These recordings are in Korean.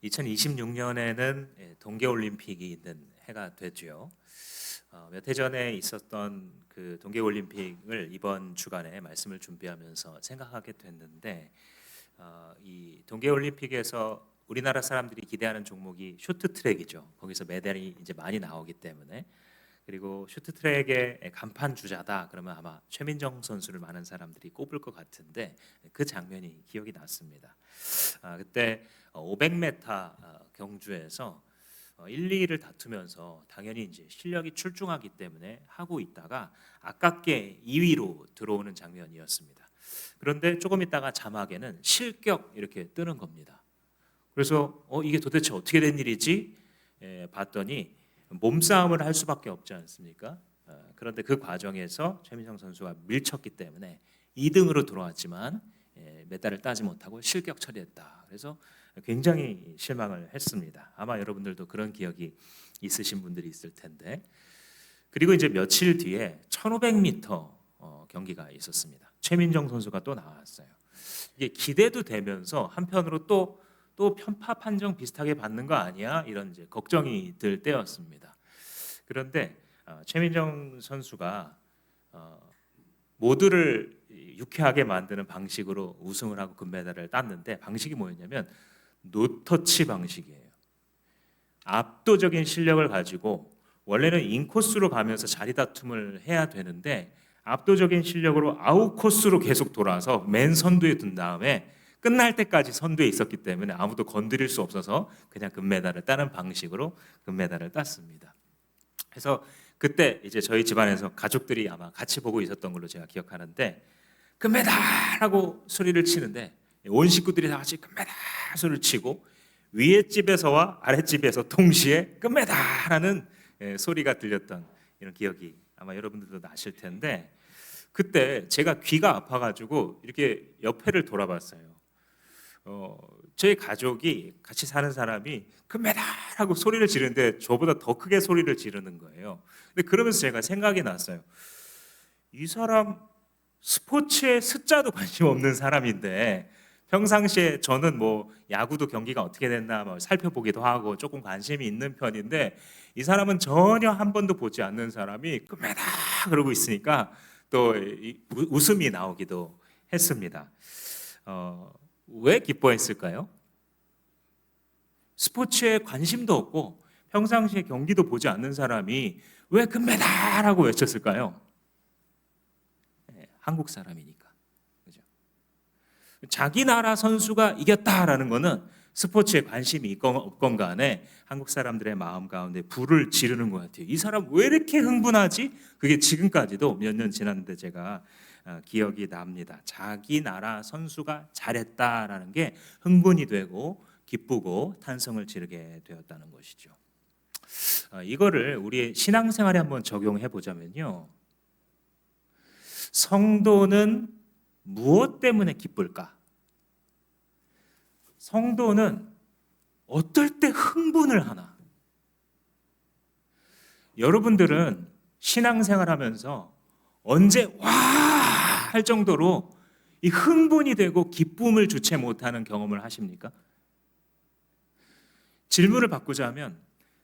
2026년에는 동계올림픽이 있는 해가 되죠. 몇 해 전에 있었던 그 동계올림픽을 이번 주간에 말씀을 준비하면서 생각하게 됐는데, 이 동계올림픽에서 우리나라 사람들이 기대하는 종목이 쇼트트랙이죠. 거기서 메달이 이제 많이 나오기 때문에. 그리고 쇼트트랙의 간판 주자다 그러면 아마 최민정 선수를 많은 사람들이 꼽을 것 같은데, 그 장면이 기억이 났습니다. 그때 500m 경주에서 1, 2위를 다투면서 당연히 이제 실력이 출중하기 때문에 하고 있다가 아깝게 2위로 들어오는 장면이었습니다. 그런데 조금 있다가 자막에는 실격 이렇게 뜨는 겁니다. 그래서 이게 도대체 어떻게 된 일이지? 봤더니 몸싸움을 할 수밖에 없지 않습니까? 그런데 그 과정에서 최민정 선수가 밀쳤기 때문에 2등으로 들어왔지만 메달을 따지 못하고 실격 처리했다. 그래서 굉장히 실망을 했습니다. 아마 여러분들도 그런 기억이 있으신 분들이 있을 텐데. 그리고 이제 며칠 뒤에 1500m 경기가 있었습니다. 최민정 선수가 또 나왔어요. 이게 기대도 되면서 한편으로 또 편파 판정 비슷하게 받는 거 아니야? 이런 이제 걱정이 들 때였습니다. 그런데 최민정 선수가 모두를 유쾌하게 만드는 방식으로 우승을 하고 금메달을 땄는데, 방식이 뭐였냐면 노터치 방식이에요. 압도적인 실력을 가지고 원래는 인코스로 가면서 자리 다툼을 해야 되는데 압도적인 실력으로 아웃코스로 계속 돌아서 맨 선두에 둔 다음에 끝날 때까지 선두에 있었기 때문에 아무도 건드릴 수 없어서 그냥 금메달을 따는 방식으로 금메달을 땄습니다. 그래서 그때 이제 저희 집안에서 가족들이 아마 같이 보고 있었던 걸로 제가 기억하는데, 금메달하고 소리를 치는데 온 식구들이 다 같이 금메달 소리를 치고 위에 집에서와 아래 집에서 동시에 금메달하는 소리가 들렸던 이런 기억이 아마 여러분들도 나실 텐데, 그때 제가 귀가 아파가지고 이렇게 옆에를 돌아봤어요. 저희 가족이 같이 사는 사람이 금메달하고 소리를 지르는데 저보다 더 크게 소리를 지르는 거예요. 근데 그러면서 제가 생각이 났어요. 이 사람 스포츠에 숫자도 관심 없는 사람인데 평상시에 저는 뭐 야구도 경기가 어떻게 됐나 뭐 살펴보기도 하고 조금 관심이 있는 편인데, 이 사람은 전혀 한 번도 보지 않는 사람이 금메달 그러고 있으니까 또 웃음이 나오기도 했습니다. 왜 기뻐했을까요? 스포츠에 관심도 없고 평상시에 경기도 보지 않는 사람이 왜 금메달하고 외쳤을까요? 한국 사람이니까. 그죠? 자기 나라 선수가 이겼다라는 거는 스포츠에 관심이 있건 없건 간에 한국 사람들의 마음 가운데 불을 지르는 것 같아요. 이 사람 왜 이렇게 흥분하지? 그게 지금까지도 몇 년 지났는데 제가 기억이 납니다. 자기 나라 선수가 잘했다라는 게 흥분이 되고 기쁘고 탄성을 지르게 되었다는 것이죠. 이거를 우리의 신앙생활에 한번 적용해 보자면요. 성도는 무엇 때문에 기쁠까? 성도는 어떨 때 흥분을 하나? 여러분들은 신앙생활하면서 언제 와 할 정도로 이 흥분이 되고 기쁨을 주체 못하는 경험을 하십니까? 질문을 바꾸자면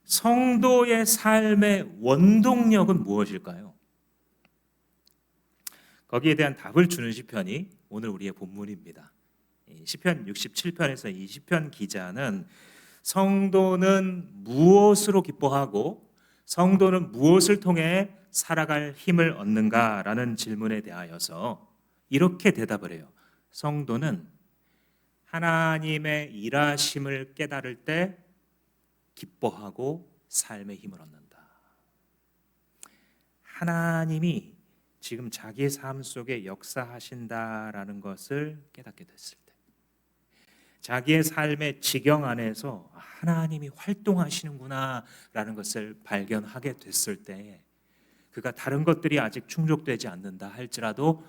성도의 삶의 원동력은 무엇일까요? 거기에 대한 답을 주는 시편이 오늘 우리의 본문입니다. 시편 67편에서 이 시편 기자는 성도는 무엇으로 기뻐하고 성도는 무엇을 통해 살아갈 힘을 얻는가라는 질문에 대하여서 이렇게 대답을 해요. 성도는 하나님의 일하심을 깨달을 때 기뻐하고 삶의 힘을 얻는다. 하나님이 지금 자기의 삶 속에 역사하신다라는 것을 깨닫게 됐을 때, 자기의 삶의 지경 안에서 하나님이 활동하시는구나라는 것을 발견하게 됐을 때, 그가 다른 것들이 아직 충족되지 않는다 할지라도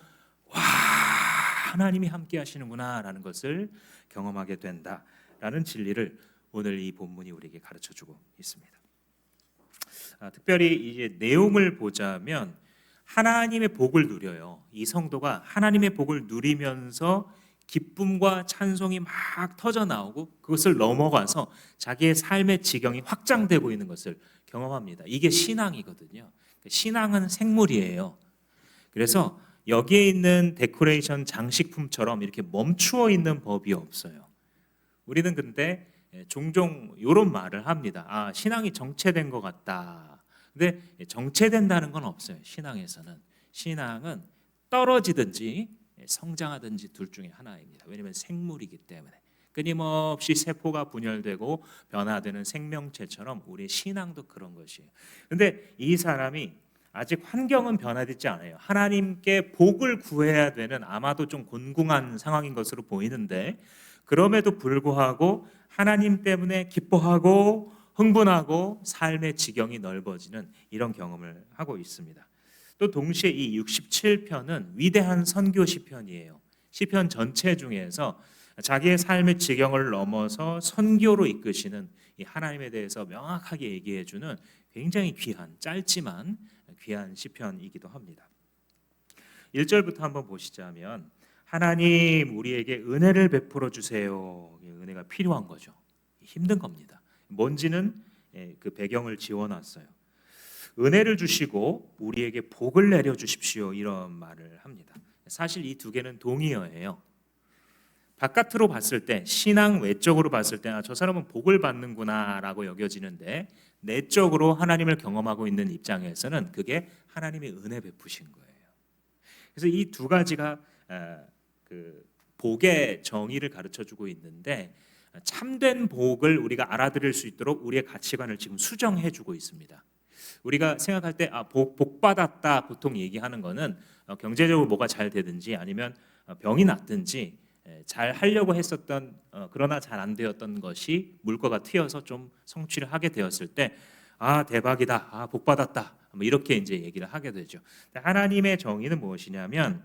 와 하나님이 함께 하시는구나라는 것을 경험하게 된다라는 진리를 오늘 이 본문이 우리에게 가르쳐주고 있습니다. 특별히 이제 내용을 보자면 하나님의 복을 누려요. 이 성도가 하나님의 복을 누리면서 기쁨과 찬송이 막 터져 나오고 그것을 넘어가서 자기의 삶의 지경이 확장되고 있는 것을 경험합니다. 이게 신앙이거든요. 신앙은 생물이에요. 그래서 여기에 있는 데코레이션 장식품처럼 이렇게 멈추어 있는 법이 없어요. 우리는 근데 종종 이런 말을 합니다. 아, 신앙이 정체된 것 같다. 근데 정체된다는 건 없어요. 신앙에서는. 신앙은 떨어지든지 성장하든지 둘 중에 하나입니다. 왜냐하면 생물이기 때문에. 끊임없이 세포가 분열되고 변화되는 생명체처럼 우리의 신앙도 그런 것이에요. 근데 이 사람이 아직 환경은 변화되지 않아요. 하나님께 복을 구해야 되는 아마도 좀 곤궁한 상황인 것으로 보이는데 그럼에도 불구하고 하나님 때문에 기뻐하고 흥분하고 삶의 지경이 넓어지는 이런 경험을 하고 있습니다. 또 동시에 이 67편은 위대한 선교 시편이에요. 시편 전체 중에서 자기의 삶의 지경을 넘어서 선교로 이끄시는 이 하나님에 대해서 명확하게 얘기해 주는 굉장히 귀한, 짧지만 귀한 시편이기도 합니다. 1절부터 한번 보시자면 하나님 우리에게 은혜를 베풀어 주세요. 은혜가 필요한 거죠. 힘든 겁니다. 뭔지는 그 배경을 지어놨어요. 은혜를 주시고 우리에게 복을 내려 주십시오. 이런 말을 합니다. 사실 이 두 개는 동의어예요. 바깥으로 봤을 때 신앙 외적으로 봤을 때 저 사람은 복을 받는구나 라고 여겨지는데 내적으로 하나님을 경험하고 있는 입장에서는 그게 하나님의 은혜 베푸신 거예요. 그래서 이 두 가지가 그 복의 정의를 가르쳐주고 있는데 참된 복을 우리가 알아들을 수 있도록 우리의 가치관을 지금 수정해주고 있습니다. 우리가 생각할 때 복 받았다 보통 얘기하는 거는 경제적으로 뭐가 잘 되든지 아니면 병이 났든지 잘 하려고 했었던 그러나 잘 안 되었던 것이 물꼬가 튀어서 좀 성취를 하게 되었을 때 대박이다, 복 받았다, 뭐 이렇게 이제 얘기를 하게 되죠. 하나님의 정의는 무엇이냐면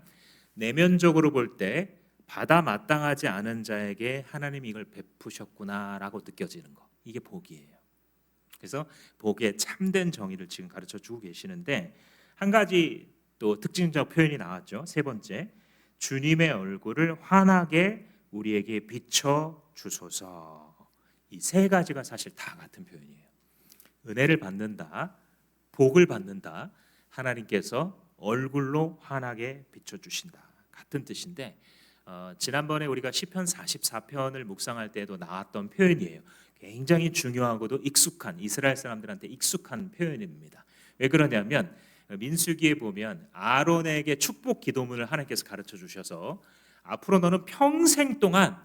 내면적으로 볼 때 받아 마땅하지 않은 자에게 하나님이 이걸 베푸셨구나라고 느껴지는 거, 이게 복이에요. 그래서 복의 참된 정의를 지금 가르쳐 주고 계시는데 한 가지 또 특징적 표현이 나왔죠. 세 번째, 주님의 얼굴을 환하게 우리에게 비춰 주소서. 이 세 가지가 사실 다 같은 표현이에요. 은혜를 받는다, 복을 받는다, 하나님께서 얼굴로 환하게 비춰 주신다. 같은 뜻인데 지난번에 우리가 시편 44편을 묵상할 때도 나왔던 표현이에요. 굉장히 중요하고도 익숙한, 이스라엘 사람들한테 익숙한 표현입니다. 왜 그러냐면 민수기에 보면 아론에게 축복 기도문을 하나님께서 가르쳐 주셔서 앞으로 너는 평생 동안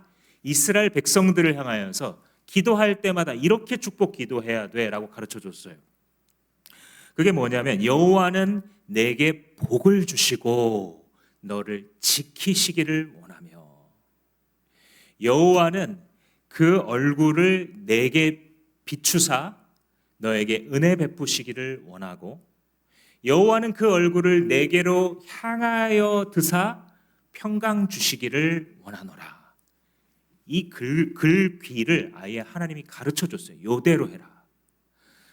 이스라엘 백성들을 향하여서 기도할 때마다 이렇게 축복 기도해야 돼라고 가르쳐 줬어요. 그게 뭐냐면 여호와는 내게 복을 주시고 너를 지키시기를 원하며, 여호와는 그 얼굴을 내게 비추사 너에게 은혜 베푸시기를 원하고, 여호와는 그 얼굴을 내게로 향하여 드사 평강 주시기를 원하노라. 이 글귀를 아예 하나님이 가르쳐 줬어요. 요대로 해라.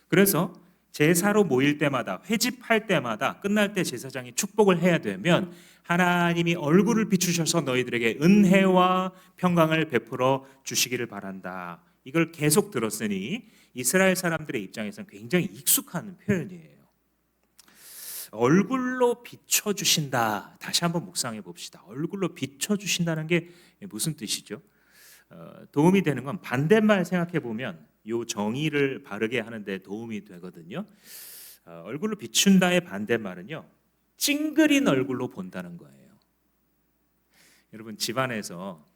그래서 제사로 모일 때마다, 회집할 때마다 끝날 때 제사장이 축복을 해야 되면 하나님이 얼굴을 비추셔서 너희들에게 은혜와 평강을 베풀어 주시기를 바란다. 이걸 계속 들었으니 이스라엘 사람들의 입장에서는 굉장히 익숙한 표현이에요. 얼굴로 비춰주신다. 다시 한번 묵상해 봅시다. 얼굴로 비춰주신다는 게 무슨 뜻이죠? 도움이 되는 건 반대말 생각해 보면 이 정의를 바르게 하는데 도움이 되거든요. 얼굴로 비춘다의 반대말은요, 찡그린 얼굴로 본다는 거예요. 여러분, 집안에서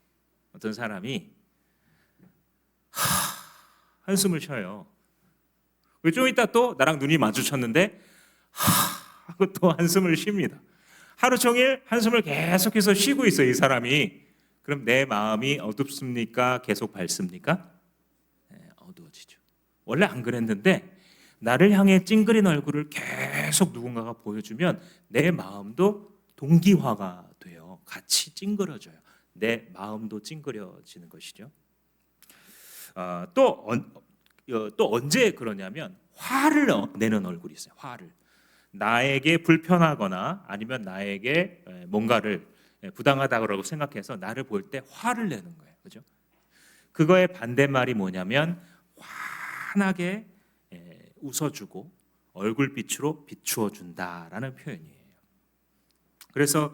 어떤 사람이 한숨을 쉬어요. 좀 이따 또 나랑 눈이 마주쳤는데 하고 또 한숨을 쉽니다. 하루 종일 한숨을 계속해서 쉬고 있어요, 이 사람이. 그럼 내 마음이 어둡습니까? 계속 밝습니까? 어두워지죠. 원래 안 그랬는데 나를 향해 찡그린 얼굴을 계속 누군가가 보여주면 내 마음도 동기화가 돼요. 같이 찡그려져요. 내 마음도 찡그려지는 것이죠. 또 언제 그러냐면 화를 내는 얼굴이 있어요. 화를. 나에게 불편하거나 아니면 나에게 뭔가를 부당하다고 생각해서 나를 볼 때 화를 내는 거예요. 그죠? 그거의 반대말이 뭐냐면 환하게 웃어주고 얼굴빛으로 비추어 준다라는 표현이에요. 그래서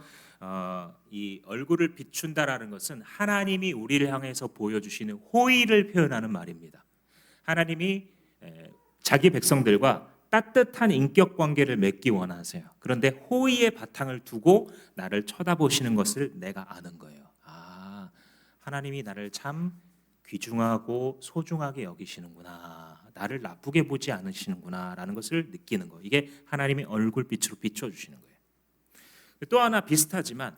이 얼굴을 비춘다라는 것은 하나님이 우리를 향해서 보여주시는 호의를 표현하는 말입니다. 하나님이 자기 백성들과 따뜻한 인격 관계를 맺기 원하세요. 그런데 호의의 바탕을 두고 나를 쳐다보시는 것을 내가 아는 거예요. 아, 하나님이 나를 참 귀중하고 소중하게 여기시는구나. 나를 나쁘게 보지 않으시는구나라는 것을 느끼는 거. 이게 하나님이 얼굴빛으로 비춰주시는 거예요. 또 하나 비슷하지만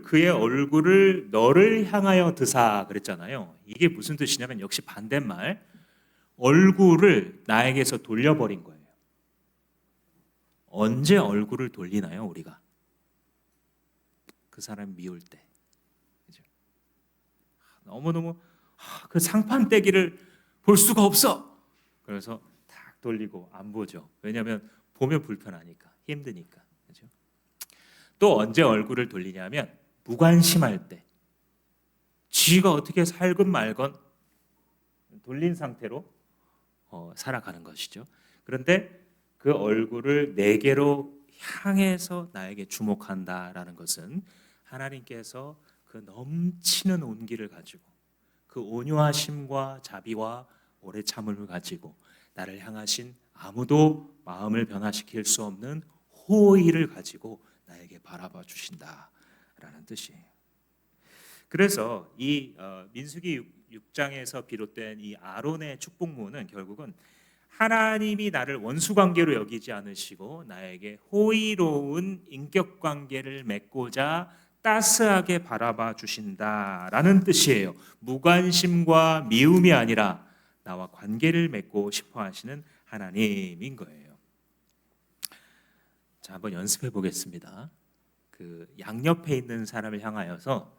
그의 얼굴을 너를 향하여 드사 그랬잖아요. 이게 무슨 뜻이냐면 역시 반대말, 얼굴을 나에게서 돌려버린 거예요. 언제 얼굴을 돌리나요, 우리가? 그 사람 미울 때. 그죠? 너무너무 그 상판떼기를 볼 수가 없어. 그래서 탁 돌리고 안 보죠. 왜냐하면 보면 불편하니까, 힘드니까. 그죠? 또 언제 얼굴을 돌리냐면 무관심할 때, 쥐가 어떻게 살건 말건 돌린 상태로 살아가는 것이죠. 그런데 그 얼굴을 내게로 향해서 나에게 주목한다라는 것은 하나님께서 그 넘치는 온기를 가지고 그 온유하심과 자비와 오래 참음을 가지고 나를 향하신 아무도 마음을 변화시킬 수 없는 호의를 가지고 나에게 바라봐 주신다라는 뜻이에요. 그래서 이 민수기 6장에서 비롯된 이 아론의 축복문은 결국은 하나님이 나를 원수 관계로 여기지 않으시고 나에게 호의로운 인격 관계를 맺고자 따스하게 바라봐 주신다라는 뜻이에요. 무관심과 미움이 아니라 나와 관계를 맺고 싶어 하시는 하나님인 거예요. 자, 한번 연습해 보겠습니다. 그 양옆에 있는 사람을 향하여서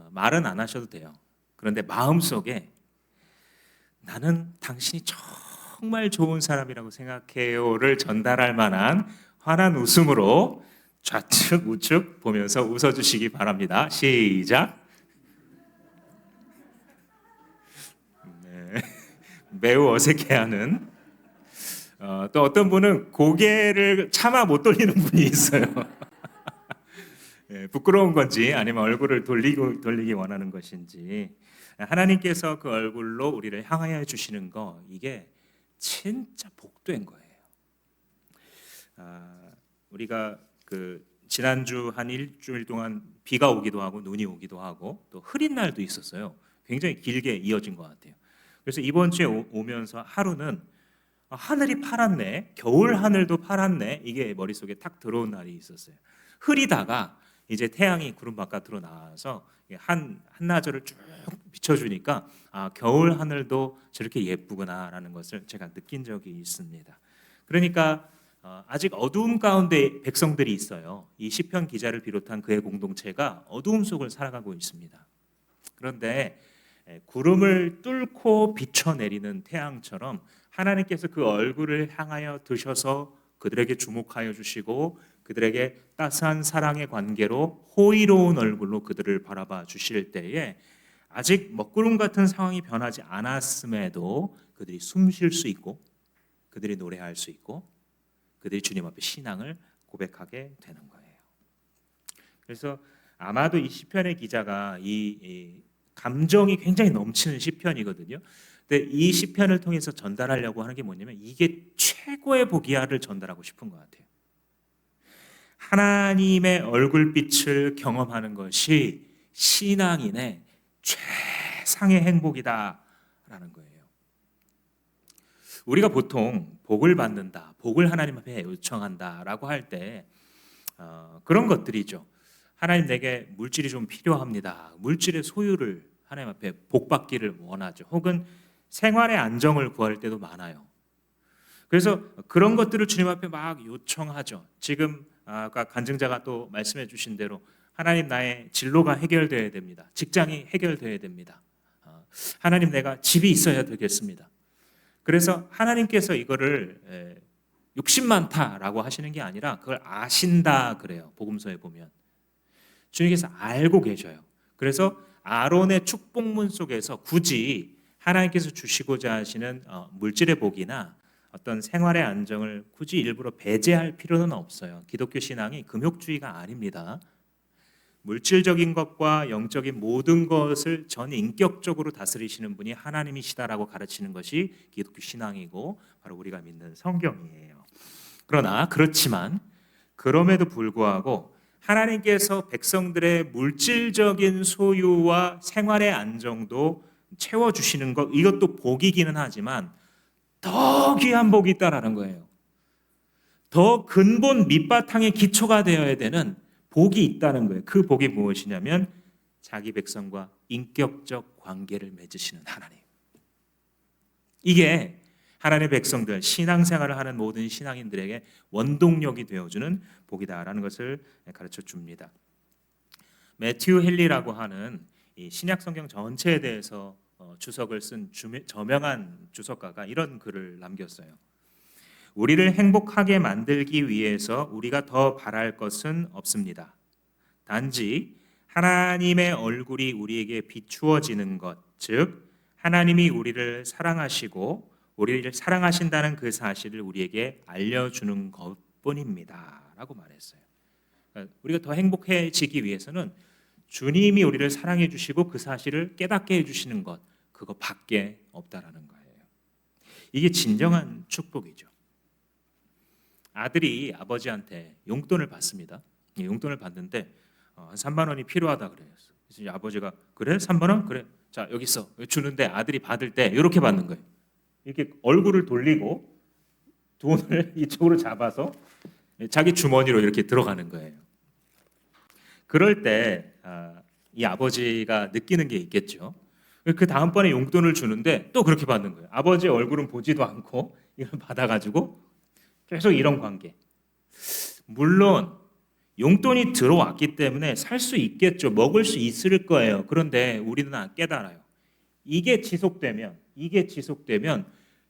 말은 안 하셔도 돼요. 그런데 마음속에 나는 당신이 정말 좋은 사람이라고 생각해요를 전달할 만한 환한 웃음으로 좌측 우측 보면서 웃어주시기 바랍니다. 시작. 네. 매우 어색해하는 또 어떤 분은 고개를 차마 못 돌리는 분이 있어요. 부끄러운 건지 아니면 얼굴을 돌리기 원하는 것인지, 하나님께서 그 얼굴로 우리를 향하여 주시는 거, 이게 진짜 복된 거예요. 우리가 그 지난주 한 일주일 동안 비가 오기도 하고 눈이 오기도 하고 또 흐린 날도 있었어요. 굉장히 길게 이어진 것 같아요. 그래서 이번 주에 오면서 하루는 하늘이 파랗네, 겨울 하늘도 파랗네, 이게 머릿속에 탁 들어온 날이 있었어요. 흐리다가 이제 태양이 구름 바깥으로 나와서 한나절을 쭉 비춰주니까 겨울 하늘도 저렇게 예쁘구나라는 것을 제가 느낀 적이 있습니다. 그러니까 아직 어두움 가운데 백성들이 있어요. 이 시편 기자를 비롯한 그의 공동체가 어두움 속을 살아가고 있습니다. 그런데 구름을 뚫고 비춰내리는 태양처럼 하나님께서 그 얼굴을 향하여 드셔서 그들에게 주목하여 주시고 그들에게 따스한 사랑의 관계로 호의로운 얼굴로 그들을 바라봐 주실 때에 아직 먹구름 같은 상황이 변하지 않았음에도 그들이 숨 쉴 수 있고 그들이 노래할 수 있고 그들이 주님 앞에 신앙을 고백하게 되는 거예요. 그래서 아마도 이 시편의 기자가 이 감정이 굉장히 넘치는 시편이거든요. 근데 이 시편을 통해서 전달하려고 하는 게 뭐냐면 이게 최고의 복이야를 전달하고 싶은 것 같아요. 하나님의 얼굴빛을 경험하는 것이 신앙인의 최상의 행복이다라는 거예요. 우리가 보통 복을 받는다, 복을 하나님 앞에 요청한다라고 할 때 그런 것들이죠. 하나님 내게 물질이 좀 필요합니다. 물질의 소유를 하나님 앞에 복 받기를 원하죠. 혹은 생활의 안정을 구할 때도 많아요. 그래서 그런 것들을 주님 앞에 막 요청하죠. 지금 아까 간증자가 또 말씀해 주신 대로 하나님 나의 진로가 해결되어야 됩니다. 직장이 해결되어야 됩니다. 하나님 내가 집이 있어야 되겠습니다. 그래서 하나님께서 이거를 욕심 많다라고 하시는 게 아니라 그걸 아신다 그래요. 복음서에 보면 주님께서 알고 계셔요. 그래서 아론의 축복문 속에서 굳이 하나님께서 주시고자 하시는 물질의 복이나 어떤 생활의 안정을 굳이 일부러 배제할 필요는 없어요. 기독교 신앙이 금욕주의가 아닙니다. 물질적인 것과 영적인 모든 것을 전인격적으로 다스리시는 분이 하나님이시다라고 가르치는 것이 기독교 신앙이고 바로 우리가 믿는 성경이에요. 그러나 그렇지만 그럼에도 불구하고 하나님께서 백성들의 물질적인 소유와 생활의 안정도 채워주시는 것, 이것도 복이기는 하지만 더 귀한 복이 있다라는 거예요. 더 근본 밑바탕의 기초가 되어야 되는 복이 있다는 거예요. 그 복이 무엇이냐면 자기 백성과 인격적 관계를 맺으시는 하나님. 이게 하나님의 백성들, 신앙생활을 하는 모든 신앙인들에게 원동력이 되어주는 복이다라는 것을 가르쳐 줍니다. 매튜 헨리라고 하는 이 신약 성경 전체에 대해서 주석을 쓴 저명한 주석가가 이런 글을 남겼어요. 우리를 행복하게 만들기 위해서 우리가 더 바랄 것은 없습니다. 단지 하나님의 얼굴이 우리에게 비추어지는 것, 즉 하나님이 우리를 사랑하시고 우리를 사랑하신다는 그 사실을 우리에게 알려주는 것뿐입니다 라고 말했어요. 그러니까 우리가 더 행복해지기 위해서는 주님이 우리를 사랑해 주시고 그 사실을 깨닫게 해주시는 것, 그거밖에 없다라는 거예요. 이게 진정한 축복이죠. 아들이 아버지한테 용돈을 받습니다. 용돈을 받는데 한 3만 원이 필요하다 그래요. 그래서 아버지가 그래? 3만 원? 그래. 자 여기 있어. 주는데 아들이 받을 때 이렇게 받는 거예요. 이렇게 얼굴을 돌리고 돈을 이쪽으로 잡아서 자기 주머니로 이렇게 들어가는 거예요. 그럴 때 이 아버지가 느끼는 게 있겠죠. 그 다음번에 용돈을 주는데 또 그렇게 받는 거예요. 아버지의 얼굴은 보지도 않고 이걸 받아가지고 계속 이런 관계. 물론 용돈이 들어왔기 때문에 살 수 있겠죠. 먹을 수 있을 거예요. 그런데 우리는 깨달아요. 이게 지속되면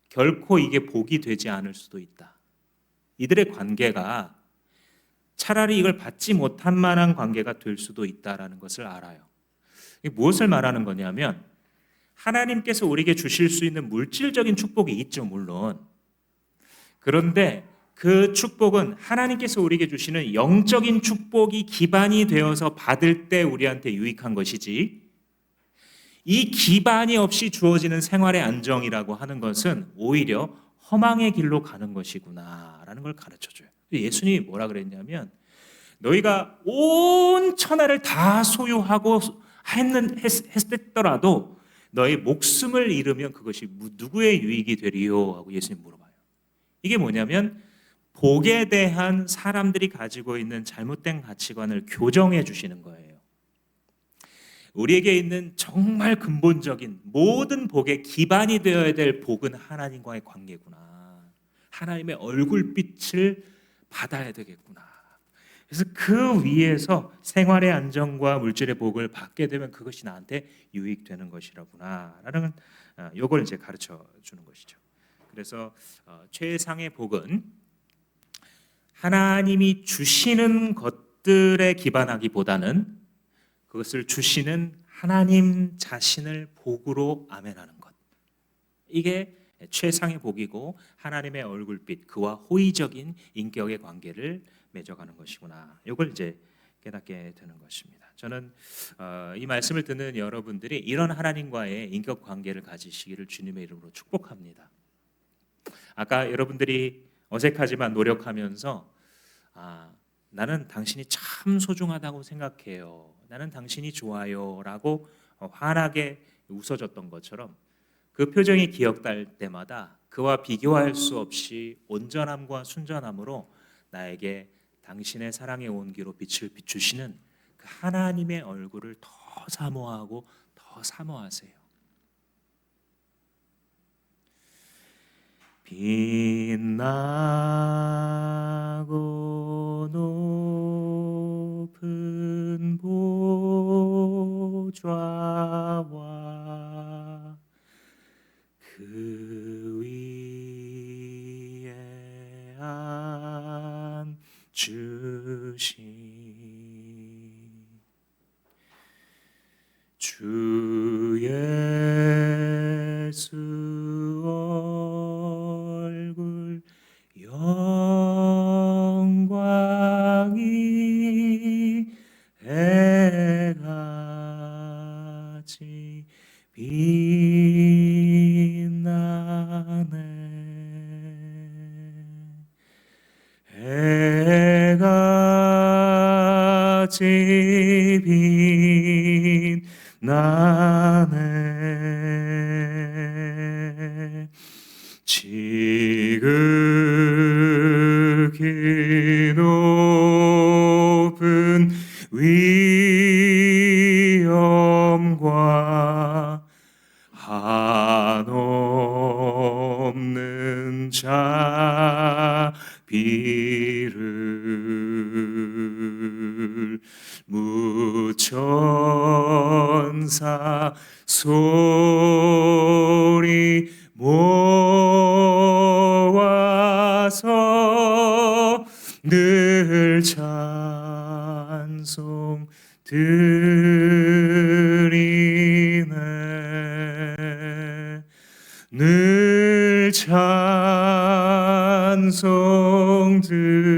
결코 이게 복이 되지 않을 수도 있다. 이들의 관계가 차라리 이걸 받지 못한 만한 관계가 될 수도 있다라는 것을 알아요. 이게 무엇을 말하는 거냐면 하나님께서 우리에게 주실 수 있는 물질적인 축복이 있죠, 물론. 그런데 그 축복은 하나님께서 우리에게 주시는 영적인 축복이 기반이 되어서 받을 때 우리한테 유익한 것이지, 이 기반이 없이 주어지는 생활의 안정이라고 하는 것은 오히려 허망의 길로 가는 것이구나라는 걸 가르쳐줘요. 예수님이 뭐라 그랬냐면 너희가 온 천하를 다 소유하고 했더라도 너희 목숨을 잃으면 그것이 누구의 유익이 되리요? 하고 예수님 물어봐요. 이게 뭐냐면 복에 대한 사람들이 가지고 있는 잘못된 가치관을 교정해 주시는 거예요. 우리에게 있는 정말 근본적인 모든 복의 기반이 되어야 될 복은 하나님과의 관계구나. 하나님의 얼굴빛을 받아야 되겠구나. 그래서 그 위에서 생활의 안정과 물질의 복을 받게 되면 그것이 나한테 유익되는 것이라구나라는 요걸 이제 가르쳐 주는 것이죠. 그래서 최상의 복은 하나님이 주시는 것들에 기반하기보다는 그것을 주시는 하나님 자신을 복으로 아멘하는 것. 이게 최상의 복이고 하나님의 얼굴빛, 그와 호의적인 인격의 관계를 맺어가는 것이구나. 이걸 이제 깨닫게 되는 것입니다. 저는 이 말씀을 듣는 여러분들이 이런 하나님과의 인격 관계를 가지시기를 주님의 이름으로 축복합니다. 아까 여러분들이 어색하지만 노력하면서 나는 당신이 참 소중하다고 생각해요. 나는 당신이 좋아요. 라고 환하게 웃어줬던 것처럼 그 표정이 기억될 때마다 그와 비교할 수 없이 온전함과 순전함으로 나에게 당신의 사랑의 온기로 빛을 비추시는 그 하나님의 얼굴을 더 사모하고 더 사모하세요. 빛나고 높은 보좌와 그 위에 앉으신 빛나네. 지극히 높은 위엄과 한없는 자비를 무천사 소리 모아서 늘 찬송 드리네. 늘 찬송 드리네.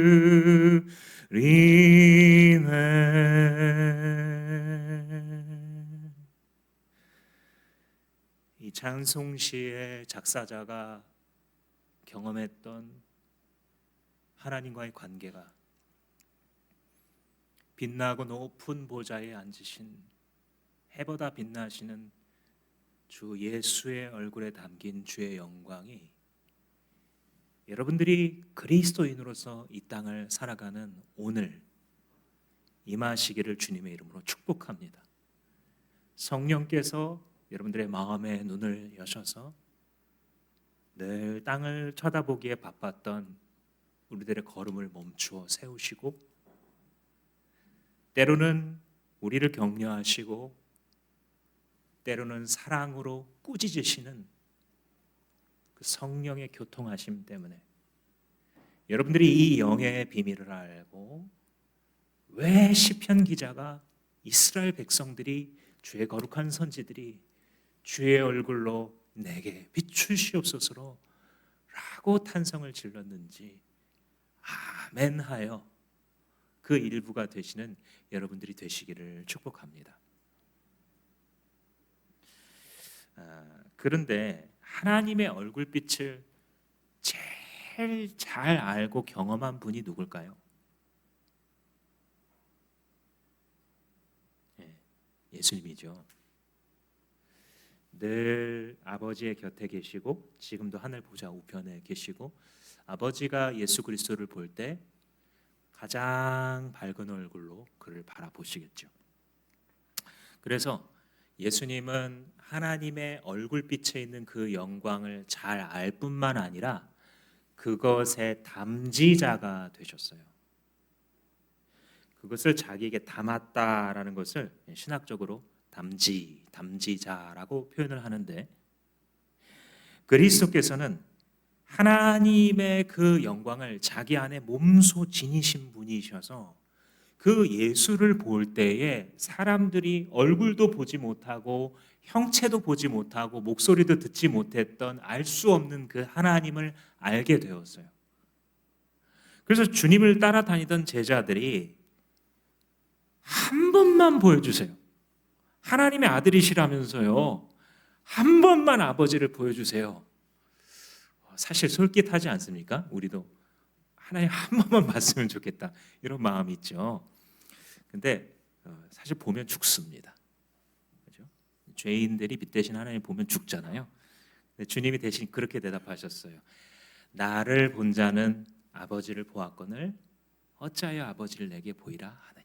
이 찬송시의 작사자가 경험했던 하나님과의 관계가 빛나고 높은 보좌에 앉으신 해보다 빛나시는 주 예수의 얼굴에 담긴 주의 영광이 여러분들이 그리스도인으로서 이 땅을 살아가는 오늘 임하시기를 주님의 이름으로 축복합니다. 성령께서 여러분들의 마음의 눈을 여셔서 늘 땅을 쳐다보기에 바빴던 우리들의 걸음을 멈추어 세우시고, 때로는 우리를 격려하시고 때로는 사랑으로 꾸짖으시는 그 성령의 교통하심 때문에 여러분들이 이 영의 비밀을 알고, 왜 시편 기자가 이스라엘 백성들이, 주의 거룩한 선지들이 주의 얼굴로 내게 비추시옵소서로 라고 탄성을 질렀는지 아멘하여 그 일부가 되시는 여러분들이 되시기를 축복합니다. 그런데 하나님의 얼굴빛을 제일 잘 알고 경험한 분이 누굴까요? 예수님이죠. 늘 아버지의 곁에 계시고 지금도 하늘 보좌 우편에 계시고, 아버지가 예수 그리스도를 볼 때 가장 밝은 얼굴로 그를 바라보시겠죠. 그래서 예수님은 하나님의 얼굴빛에 있는 그 영광을 잘 알 뿐만 아니라 그것의 담지자가 되셨어요. 그것을 자기에게 담았다라는 것을 신학적으로 담지자라고 표현을 하는데, 그리스도께서는 하나님의 그 영광을 자기 안에 몸소 지니신 분이셔서 그 예수를 볼 때에 사람들이 얼굴도 보지 못하고 형체도 보지 못하고 목소리도 듣지 못했던 알 수 없는 그 하나님을 알게 되었어요. 그래서 주님을 따라다니던 제자들이 한 번만 보여주세요, 하나님의 아들이시라면서요, 한 번만 아버지를 보여주세요. 사실 솔깃하지 않습니까? 우리도 하나님 한 번만 봤으면 좋겠다 이런 마음이 있죠. 근데 사실 보면 죽습니다. 그렇죠? 죄인들이 빛 대신 하나님 보면 죽잖아요. 근데 주님이 대신 그렇게 대답하셨어요. 나를 본 자는 아버지를 보았거늘 어찌하여 아버지를 내게 보이라 하느냐.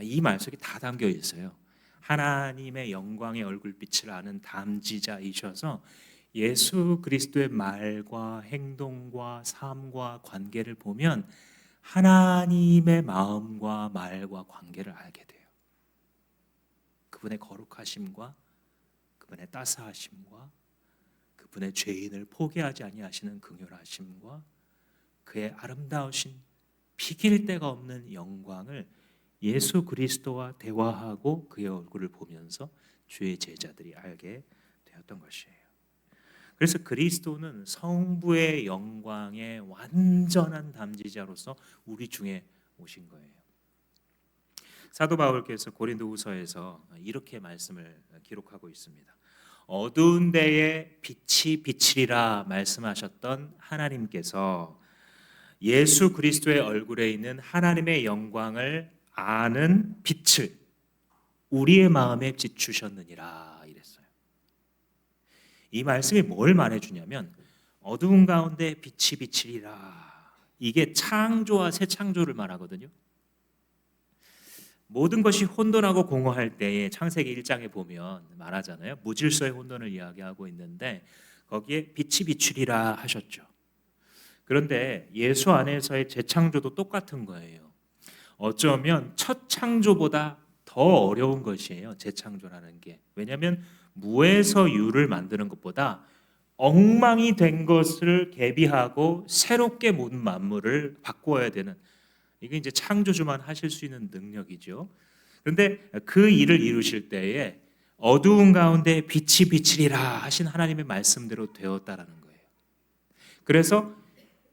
이 말 속에 다 담겨 있어요. 하나님의 영광의 얼굴빛을 아는 담지자이셔서 예수 그리스도의 말과 행동과 삶과 관계를 보면 하나님의 마음과 말과 관계를 알게 돼요. 그분의 거룩하심과 그분의 따스하심과 그분의 죄인을 포기하지 아니하시는 긍휼하심과 그의 아름다우신 비길 데가 없는 영광을 예수 그리스도와 대화하고 그의 얼굴을 보면서 주의 제자들이 알게 되었던 것이에요. 그래서 그리스도는 성부의 영광의 완전한 담지자로서 우리 중에 오신 거예요. 사도 바울께서 고린도후서에서 이렇게 말씀을 기록하고 있습니다. 어두운 데에 빛이 비치리라 말씀하셨던 하나님께서 예수 그리스도의 얼굴에 있는 하나님의 영광을 아는 빛을 우리의 마음에 비추셨느니라 이랬어요. 이 말씀이 뭘 말해주냐면 어두운 가운데 빛이 비치리라. 이게 창조와 새 창조를 말하거든요. 모든 것이 혼돈하고 공허할 때에 창세기 1장에 보면 말하잖아요. 무질서의 혼돈을 이야기하고 있는데 거기에 빛이 비추리라 하셨죠. 그런데 예수 안에서의 재창조도 똑같은 거예요. 어쩌면 첫 창조보다 더 어려운 것이에요. 재창조라는 게. 왜냐하면 무에서 유를 만드는 것보다 엉망이 된 것을 개비하고 새롭게 모든 만물을 바꾸어야 되는, 이게 이제 창조주만 하실 수 있는 능력이죠. 그런데 그 일을 이루실 때에 어두운 가운데 빛이 비치리라 하신 하나님의 말씀대로 되었다라는 거예요. 그래서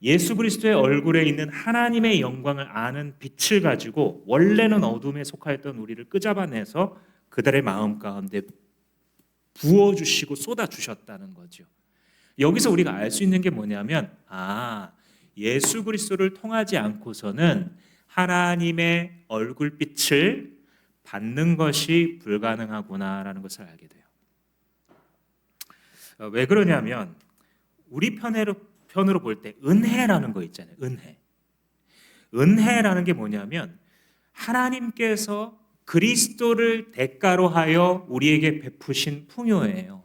예수 그리스도의 얼굴에 있는 하나님의 영광을 아는 빛을 가지고 원래는 어둠에 속하였던 우리를 끄잡아내서 그들의 마음 가운데 부어주시고 쏟아주셨다는 거죠. 여기서 우리가 알 수 있는 게 뭐냐면 예수 그리스도를 통하지 않고서는 하나님의 얼굴빛을 받는 것이 불가능하구나라는 것을 알게 돼요. 왜 그러냐면 우리 편으로 볼 때 은혜라는 거 있잖아요. 은혜라는 게 뭐냐면 하나님께서 그리스도를 대가로 하여 우리에게 베푸신 풍요예요.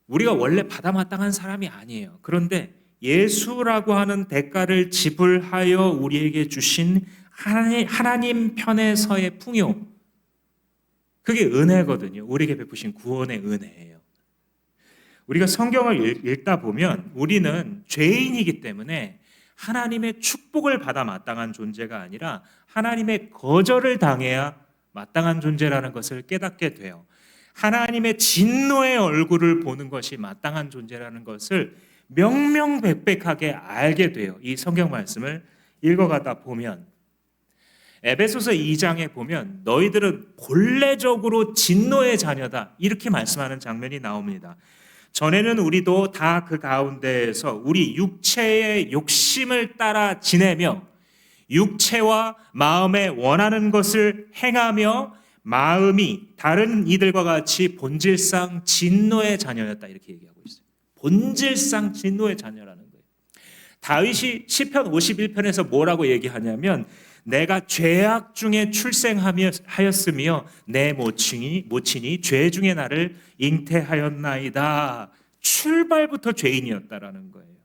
우리가 원래 받아마땅한 사람이 아니에요. 그런데 예수라고 하는 대가를 지불하여 우리에게 주신 하나님 편에서의 풍요, 그게 은혜거든요. 우리에게 베푸신 구원의 은혜예요. 우리가 성경을 읽다 보면 우리는 죄인이기 때문에 하나님의 축복을 받아 마땅한 존재가 아니라 하나님의 거절을 당해야 마땅한 존재라는 것을 깨닫게 돼요. 하나님의 진노의 얼굴을 보는 것이 마땅한 존재라는 것을 명명백백하게 알게 돼요. 이 성경 말씀을 읽어가다 보면 에베소서 2장에 보면 너희들은 본래적으로 진노의 자녀다 이렇게 말씀하는 장면이 나옵니다. 전에는 우리도 다 그 가운데에서 우리 육체의 욕심을 따라 지내며 육체와 마음에 원하는 것을 행하며 마음이 다른 이들과 같이 본질상 진노의 자녀였다 이렇게 얘기하고 있어요. 본질상 진노의 자녀라는 거예요. 다윗이 시편 51편에서 뭐라고 얘기하냐면 내가 죄악 중에 출생하였으며 내 모친이 죄 중에 나를 잉태하였나이다. 출발부터 죄인이었다라는 거예요.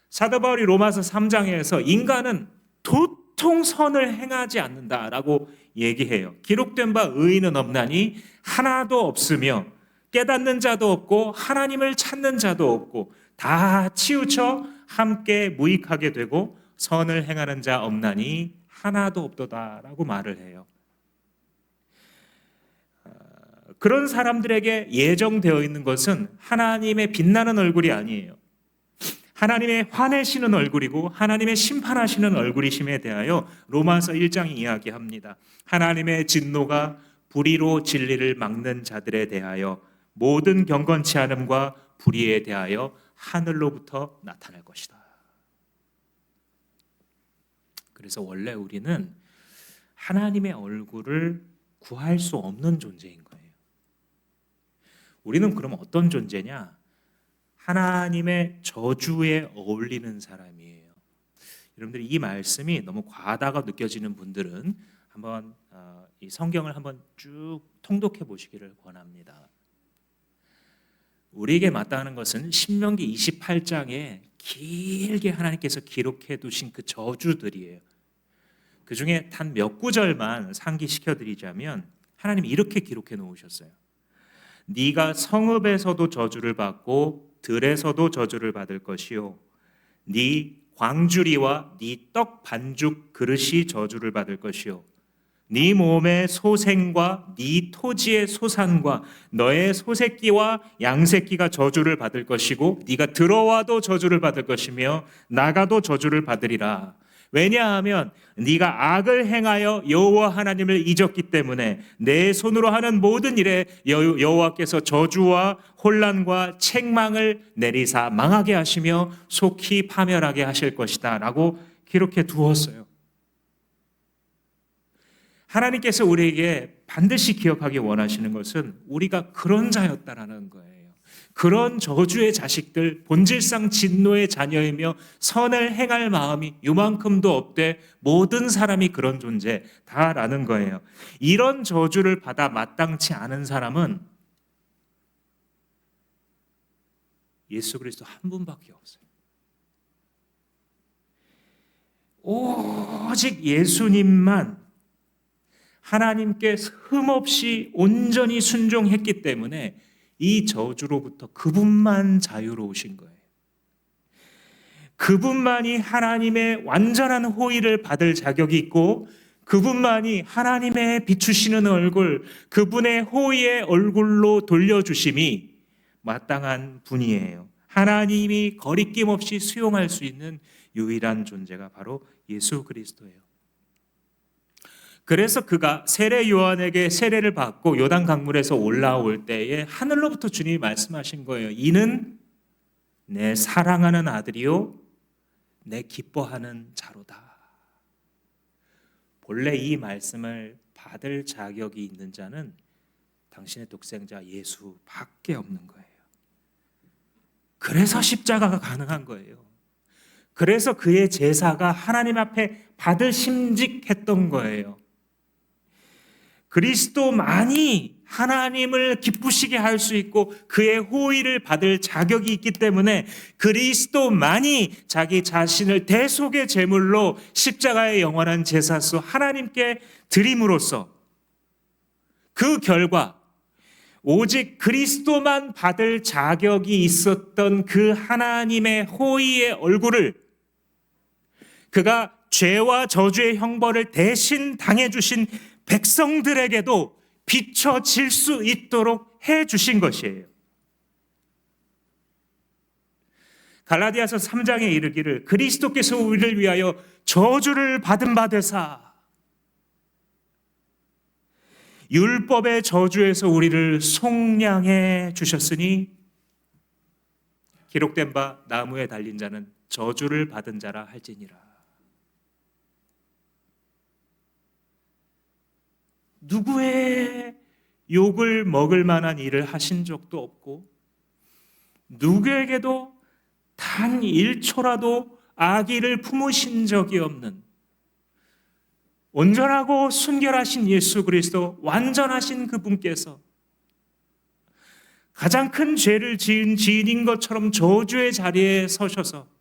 사도 바울이 로마서 3장에서 인간은 도통 선을 행하지 않는다라고 얘기해요. 기록된 바 의인은 없나니 하나도 없으며 깨닫는 자도 없고 하나님을 찾는 자도 없고 다 치우쳐 함께 무익하게 되고 선을 행하는 자 없나니 하나도 없도다라고 말을 해요. 그런 사람들에게 예정되어 있는 것은 하나님의 빛나는 얼굴이 아니에요. 하나님의 화내시는 얼굴이고 하나님의 심판하시는 얼굴이심에 대하여 로마서 1장이 이야기합니다. 하나님의 진노가 불의로 진리를 막는 자들에 대하여 모든 경건치 않음과 불의에 대하여 하늘로부터 나타날 것이다. 그래서 원래 우리는 하나님의 얼굴을 구할 수 없는 존재인 거예요. 우리는 그럼 어떤 존재냐? 하나님의 저주에 어울리는 사람이에요. 여러분들이 이 말씀이 너무 과하다고 느껴지는 분들은 한번 이 성경을 한번 쭉 통독해 보시기를 권합니다. 우리에게 마땅한 것은 신명기 28장에 길게 하나님께서 기록해 두신 그 저주들이에요. 그 중에 단 몇 구절만 상기시켜 드리자면 하나님이 이렇게 기록해 놓으셨어요. 네가 성읍에서도 저주를 받고 들에서도 저주를 받을 것이요 네 광주리와 네 떡 반죽 그릇이 저주를 받을 것이요 네 몸의 소생과 네 토지의 소산과 너의 소새끼와 양새끼가 저주를 받을 것이고 네가 들어와도 저주를 받을 것이며 나가도 저주를 받으리라. 왜냐하면 네가 악을 행하여 여호와 하나님을 잊었기 때문에 내 손으로 하는 모든 일에 여호와께서 저주와 혼란과 책망을 내리사 망하게 하시며 속히 파멸하게 하실 것이다 라고 기록해 두었어요. 하나님께서 우리에게 반드시 기억하기 원하시는 것은 우리가 그런 자였다라는 거예요. 그런 저주의 자식들, 본질상 진노의 자녀이며 선을 행할 마음이 요만큼도 없되 모든 사람이 그런 존재다라는 거예요. 이런 저주를 받아 마땅치 않은 사람은 예수 그리스도 한 분밖에 없어요. 오직 예수님만 하나님께 흠없이 온전히 순종했기 때문에 이 저주로부터 그분만 자유로우신 거예요. 그분만이 하나님의 완전한 호의를 받을 자격이 있고, 그분만이 하나님의 비추시는 얼굴, 그분의 호의의 얼굴로 돌려주심이 마땅한 분이에요. 하나님이 거리낌 없이 수용할 수 있는 유일한 존재가 바로 예수 그리스도예요. 그래서 그가 세례 요한에게 세례를 받고 요단 강물에서 올라올 때에 하늘로부터 주님이 말씀하신 거예요. 이는 내 사랑하는 아들이요 내 기뻐하는 자로다. 본래 이 말씀을 받을 자격이 있는 자는 당신의 독생자 예수밖에 없는 거예요. 그래서 십자가가 가능한 거예요. 그래서 그의 제사가 하나님 앞에 받으심직했던 거예요. 그리스도만이 하나님을 기쁘시게 할 수 있고 그의 호의를 받을 자격이 있기 때문에 그리스도만이 자기 자신을 대속의 제물로 십자가의 영원한 제사소 하나님께 드림으로써 그 결과 오직 그리스도만 받을 자격이 있었던 그 하나님의 호의의 얼굴을 그가 죄와 저주의 형벌을 대신 당해주신 백성들에게도 비춰질 수 있도록 해주신 것이에요. 갈라디아서 3장에 이르기를 그리스도께서 우리를 위하여 저주를 받은 바 되사 율법의 저주에서 우리를 속량해 주셨으니 기록된 바 나무에 달린 자는 저주를 받은 자라 할지니라. 누구의 욕을 먹을 만한 일을 하신 적도 없고 누구에게도 단 1초라도 악의를 품으신 적이 없는 온전하고 순결하신 예수 그리스도, 완전하신 그분께서 가장 큰 죄를 지은 지인인 것처럼 저주의 자리에 서셔서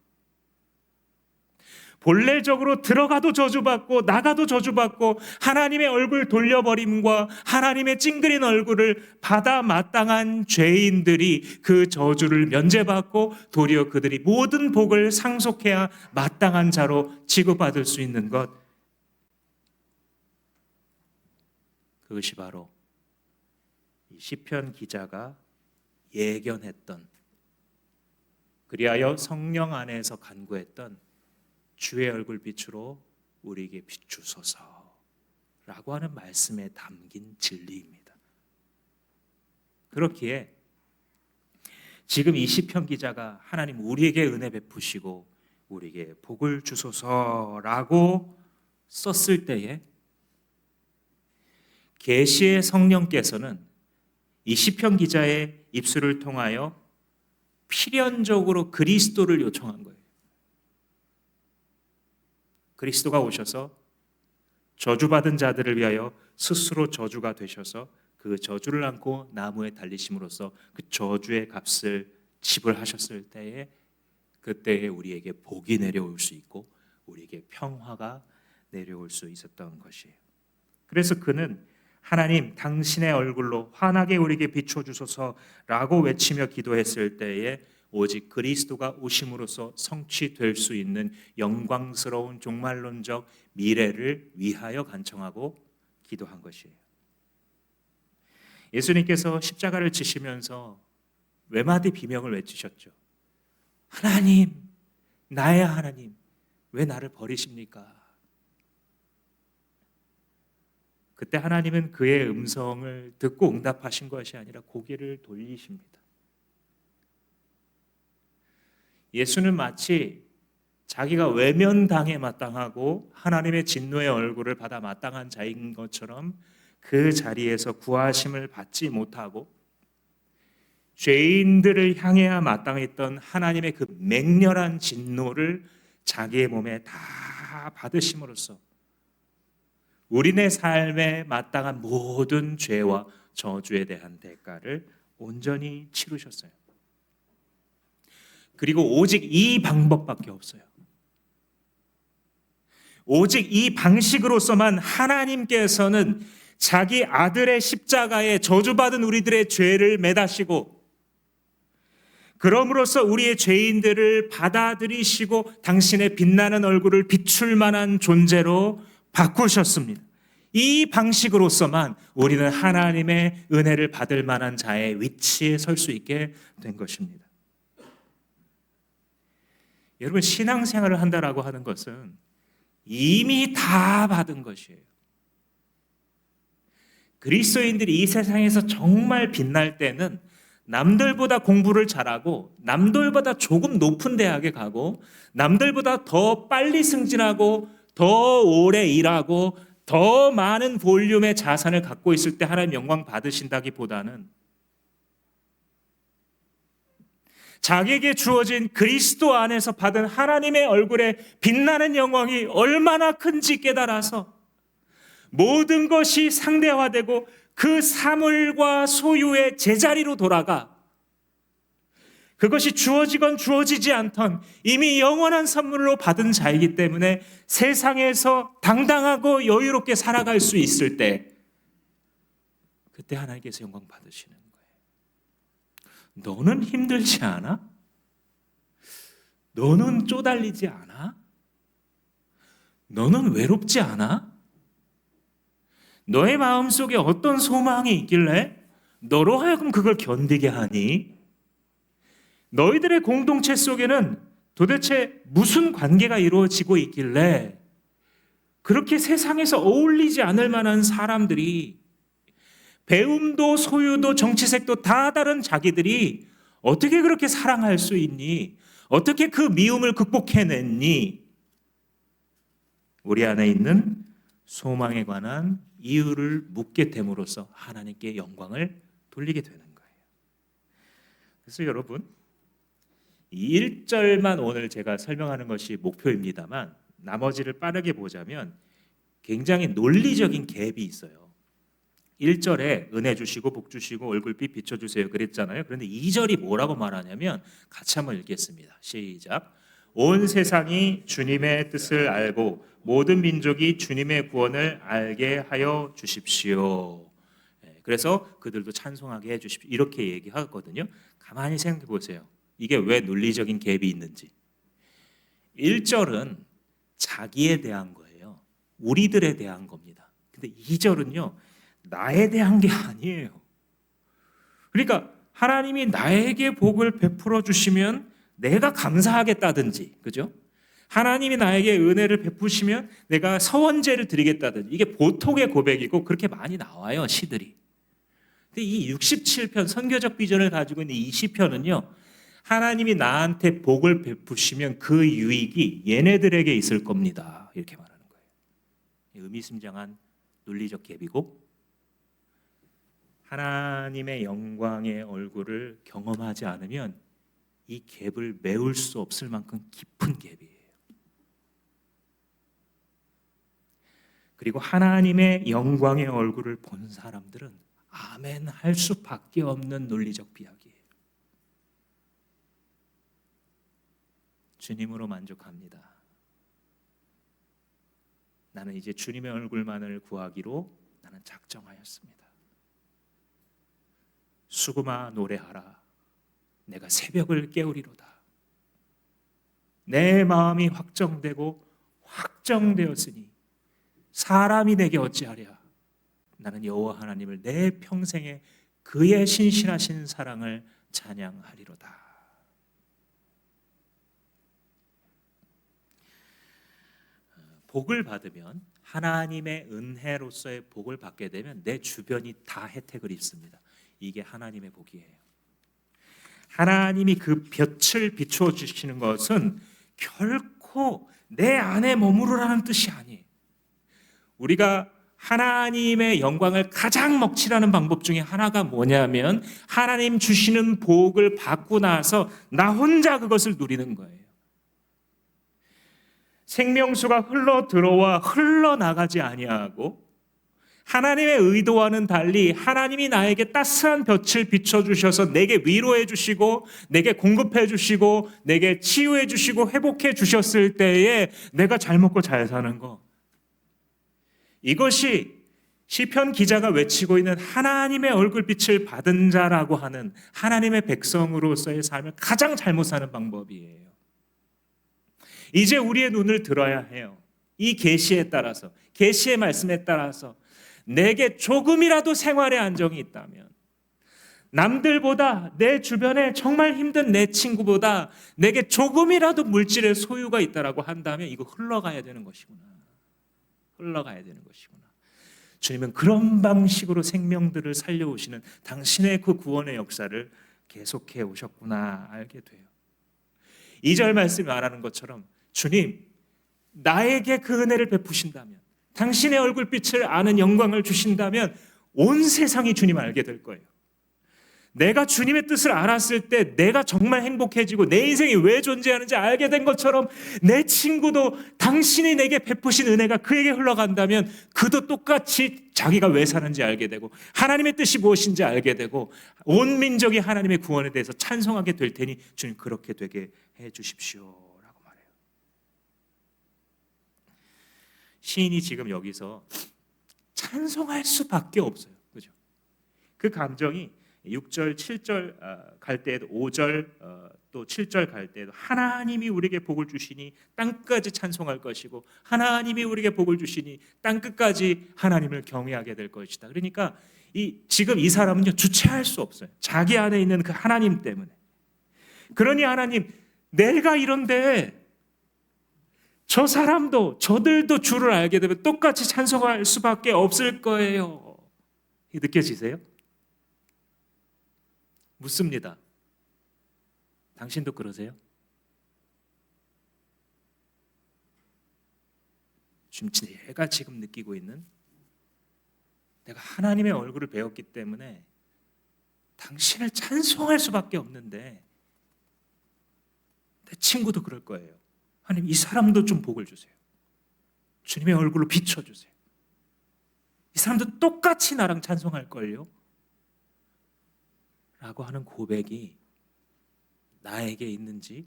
본래적으로 들어가도 저주받고 나가도 저주받고 하나님의 얼굴 돌려버림과 하나님의 찡그린 얼굴을 받아 마땅한 죄인들이 그 저주를 면제받고 도리어 그들이 모든 복을 상속해야 마땅한 자로 취급받을 수 있는 것, 그것이 바로 이 시편 기자가 예견했던, 그리하여 성령 안에서 간구했던 주의 얼굴 빛으로 우리에게 비추소서 라고 하는 말씀에 담긴 진리입니다. 그렇기에 지금 이 시편 기자가 하나님 우리에게 은혜 베푸시고 우리에게 복을 주소서라고 썼을 때에 계시의 성령께서는 이 시편 기자의 입술을 통하여 필연적으로 그리스도를 요청한 거예요. 그리스도가 오셔서 저주받은 자들을 위하여 스스로 저주가 되셔서 그 저주를 안고 나무에 달리심으로써 그 저주의 값을 지불하셨을 때에 그때에 우리에게 복이 내려올 수 있고 우리에게 평화가 내려올 수 있었던 것이에요. 그래서 그는 하나님 당신의 얼굴로 환하게 우리에게 비춰주소서라고 외치며 기도했을 때에 오직 그리스도가 오심으로써 성취될 수 있는 영광스러운 종말론적 미래를 위하여 간청하고 기도한 것이에요. 예수님께서 십자가를 지시면서 외마디 비명을 외치셨죠. 하나님, 나의 하나님, 왜 나를 버리십니까? 그때 하나님은 그의 음성을 듣고 응답하신 것이 아니라 고개를 돌리십니다. 예수는 마치 자기가 외면당해 마땅하고 하나님의 진노의 얼굴을 받아 마땅한 자인 것처럼 그 자리에서 구하심을 받지 못하고 죄인들을 향해야 마땅했던 하나님의 그 맹렬한 진노를 자기의 몸에 다 받으심으로써 우리네 삶에 마땅한 모든 죄와 저주에 대한 대가를 온전히 치르셨어요. 그리고 오직 이 방법밖에 없어요. 오직 이 방식으로서만 하나님께서는 자기 아들의 십자가에 저주받은 우리들의 죄를 매다시고 그럼으로써 우리의 죄인들을 받아들이시고 당신의 빛나는 얼굴을 비출 만한 존재로 바꾸셨습니다. 이 방식으로서만 우리는 하나님의 은혜를 받을 만한 자의 위치에 설 수 있게 된 것입니다. 여러분, 신앙생활을 한다라고 하는 것은 이미 다 받은 것이에요. 그리스도인들이 이 세상에서 정말 빛날 때는 남들보다 공부를 잘하고 남들보다 조금 높은 대학에 가고 남들보다 더 빨리 승진하고 더 오래 일하고 더 많은 볼륨의 자산을 갖고 있을 때 하나님 영광 받으신다기보다는 자기에게 주어진 그리스도 안에서 받은 하나님의 얼굴에 빛나는 영광이 얼마나 큰지 깨달아서 모든 것이 상대화되고 그 사물과 소유의 제자리로 돌아가 그것이 주어지건 주어지지 않던 이미 영원한 선물로 받은 자이기 때문에 세상에서 당당하고 여유롭게 살아갈 수 있을 때 그때 하나님께서 영광 받으시는 거예요. 너는 힘들지 않아? 너는 쪼달리지 않아? 너는 외롭지 않아? 너의 마음속에 어떤 소망이 있길래 너로 하여금 그걸 견디게 하니? 너희들의 공동체 속에는 도대체 무슨 관계가 이루어지고 있길래 그렇게 세상에서 어울리지 않을 만한 사람들이 배움도 소유도 정치색도 다 다른 자기들이 어떻게 그렇게 사랑할 수 있니? 어떻게 그 미움을 극복해냈니? 우리 안에 있는 소망에 관한 이유를 묻게 됨으로써 하나님께 영광을 돌리게 되는 거예요. 그래서 여러분, 이 1절만 오늘 제가 설명하는 것이 목표입니다만 나머지를 빠르게 보자면 굉장히 논리적인 갭이 있어요. 1절에 은혜 주시고 복 주시고 얼굴빛 비춰주세요 그랬잖아요. 그런데 2절이 뭐라고 말하냐면 같이 한번 읽겠습니다. 시작. 온 세상이 주님의 뜻을 알고 모든 민족이 주님의 구원을 알게 하여 주십시오. 그래서 그들도 찬송하게 해주십시오. 이렇게 얘기하거든요. 가만히 생각해 보세요. 이게 왜 논리적인 갭이 있는지. 1절은 자기에 대한 거예요. 우리들에 대한 겁니다. 근데 2절은요. 나에 대한 게 아니에요. 그러니까 하나님이 나에게 복을 베풀어 주시면 내가 감사하겠다든지, 그죠? 하나님이 나에게 은혜를 베푸시면 내가 서원제를 드리겠다든지, 이게 보통의 고백이고 그렇게 많이 나와요, 시들이. 근데 이 67편 선교적 비전을 가지고 있는 이 시편은요, 하나님이 나한테 복을 베푸시면 그 유익이 얘네들에게 있을 겁니다. 이렇게 말하는 거예요. 의미심장한 논리적 갭이고 하나님의 영광의 얼굴을 경험하지 않으면 이 갭을 메울 수 없을 만큼 깊은 갭이에요. 그리고 하나님의 영광의 얼굴을 본 사람들은 아멘 할 수밖에 없는 논리적 비약이에요. 주님으로 만족합니다. 나는 이제 주님의 얼굴만을 구하기로 나는 작정하였습니다. 수금아 노래하라. 내가 새벽을 깨우리로다. 내 마음이 확정되고 확정되었으니 사람이 내게 어찌하랴. 나는 여호와 하나님을 내 평생에 그의 신실하신 사랑을 찬양하리로다. 복을 받으면 하나님의 은혜로서의 복을 받게 되면 내 주변이 다 혜택을 입습니다. 이게 하나님의 복이에요. 하나님이 그 빛을 비추어 주시는 것은 결코 결코 내 안에 머무르라는 뜻이 아니에요. 우리가 하나님의 영광을 가장 먹칠하는 방법 중에 하나가 뭐냐면 하나님 주시는 복을 받고 나서 나 혼자 그것을 누리는 거예요. 생명수가 흘러 들어와 흘러나가지 아니하고 하나님의 의도와는 달리 하나님이 나에게 따스한 볕을 비춰주셔서 내게 위로해 주시고 내게 공급해 주시고 내게 치유해 주시고 회복해 주셨을 때에 내가 잘 먹고 잘 사는 거, 이것이 시편 기자가 외치고 있는 하나님의 얼굴빛을 받은 자라고 하는 하나님의 백성으로서의 삶을 가장 잘못 사는 방법이에요. 이제 우리의 눈을 들어야 해요. 이 계시에 따라서, 계시의 말씀에 따라서 내게 조금이라도 생활의 안정이 있다면, 남들보다 내 주변에 정말 힘든 내 친구보다 내게 조금이라도 물질의 소유가 있다라고 한다면 이거 흘러가야 되는 것이구나. 흘러가야 되는 것이구나. 주님은 그런 방식으로 생명들을 살려오시는 당신의 그 구원의 역사를 계속해 오셨구나 알게 돼요. 2절 말씀이 말하는 것처럼 주님, 나에게 그 은혜를 베푸신다면, 당신의 얼굴빛을 아는 영광을 주신다면 온 세상이 주님 알게 될 거예요. 내가 주님의 뜻을 알았을 때 내가 정말 행복해지고 내 인생이 왜 존재하는지 알게 된 것처럼 내 친구도 당신이 내게 베푸신 은혜가 그에게 흘러간다면 그도 똑같이 자기가 왜 사는지 알게 되고 하나님의 뜻이 무엇인지 알게 되고 온 민족이 하나님의 구원에 대해서 찬송하게 될 테니 주님 그렇게 되게 해 주십시오 라고 말해요. 시인이 지금 여기서 찬송할 수밖에 없어요. 그죠? 그 감정이 6절, 7절 갈 때에도 5절 또 7절 갈 때에도 하나님이 우리에게 복을 주시니 땅끝까지 찬송할 것이고 하나님이 우리에게 복을 주시니 땅끝까지 하나님을 경외하게 될 것이다. 그러니까 지금 이 사람은요 주체할 수 없어요. 자기 안에 있는 그 하나님 때문에. 그러니 하나님, 내가 이런데 저 사람도 저들도 주를 알게 되면 똑같이 찬송할 수밖에 없을 거예요. 느껴지세요? 묻습니다. 당신도 그러세요? 내가 지금 느끼고 있는, 내가 하나님의 얼굴을 배웠기 때문에 당신을 찬송할 수밖에 없는데 내 친구도 그럴 거예요. 하나님, 이 사람도 좀 복을 주세요. 주님의 얼굴로 비춰주세요. 이 사람도 똑같이 나랑 찬송할걸요? 라고 하는 고백이 나에게 있는지,